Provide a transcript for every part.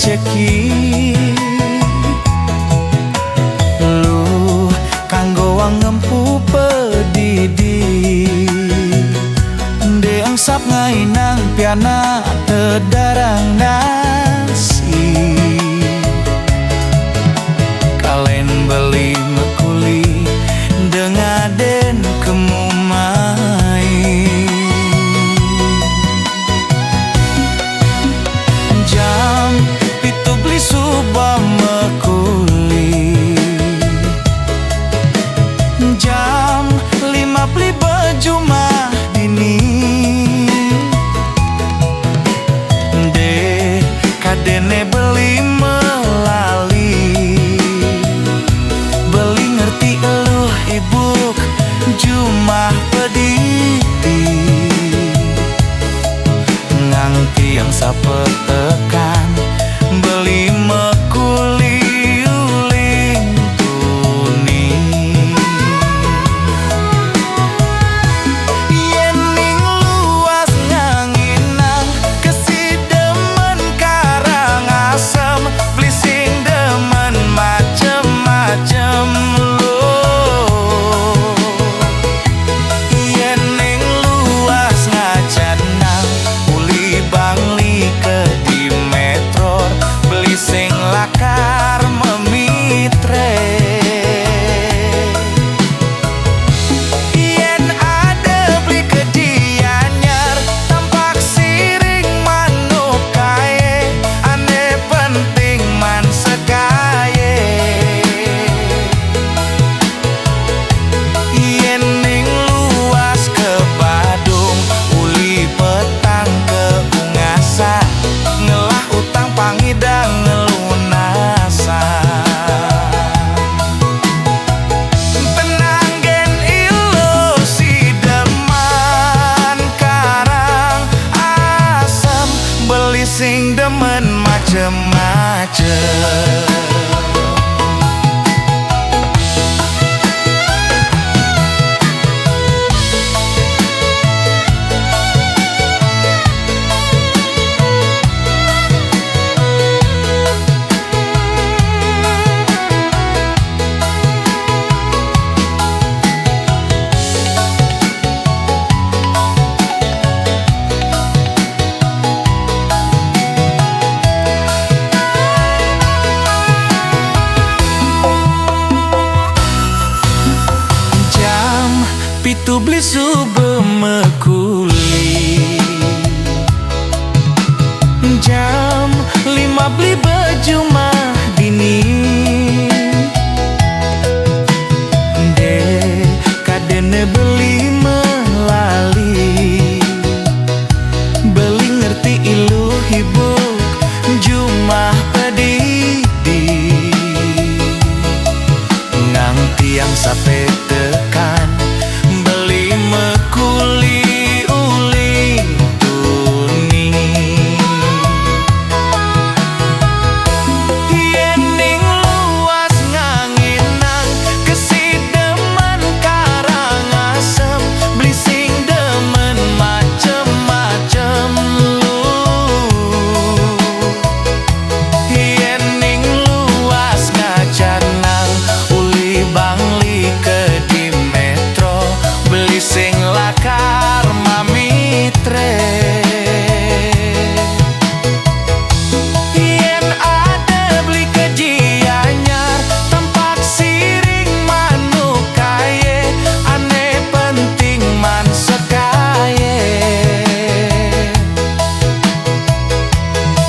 rejeki lu kanggo ngempu pedidi deang sap ngainang piana tedarang nasi kalen beli mekuli dengaden kemumai jam pitu beli subah mekuli jam 5 beli baju mah dini de kadene beli melali beli ngerti eluh ibuk jumah pediti nganti yang sapetekan beli mekuli uling tuni yen ning luas nganginang kesidemen karang asem beli sing demen macem-macem lo yen ning luas ngacanang uli bangli ke di metro beli sing lakar memitre yen ada beli ke dianyar tampak siring manuk kaye ane penting man sekaye yen ning luas ke Badung uli petang ke Ungasa ngelah utang pangidang ngelunasa tenang gen ilusi deman karang asem beli sing demen macem-macem pitu beli sube mekuli jam 5 beli baju mah dini de kadene beli melali beli ngerti ilu hibuk jumah pedidi nganti yang sampai tekan beli mekuli uling tuni yen ning luas nganginang kesidemen karang asem beli sing demen macem-macem lu yen ning luas ngacanang uli bangli ke di metro beli sing lakar mamitre yen ada beli kejianyar tampak siring manuk kaye ane penting man sekaye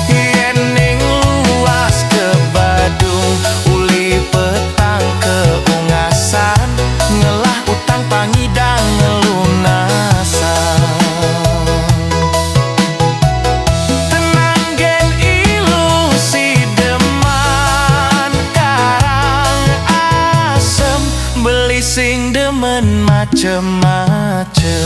yen ning luas ke Badung uli petang ke Ungasan ngelah utang pangidang ngelunasa tenang gen ilusi deman karang asem beli sing demen macem-macem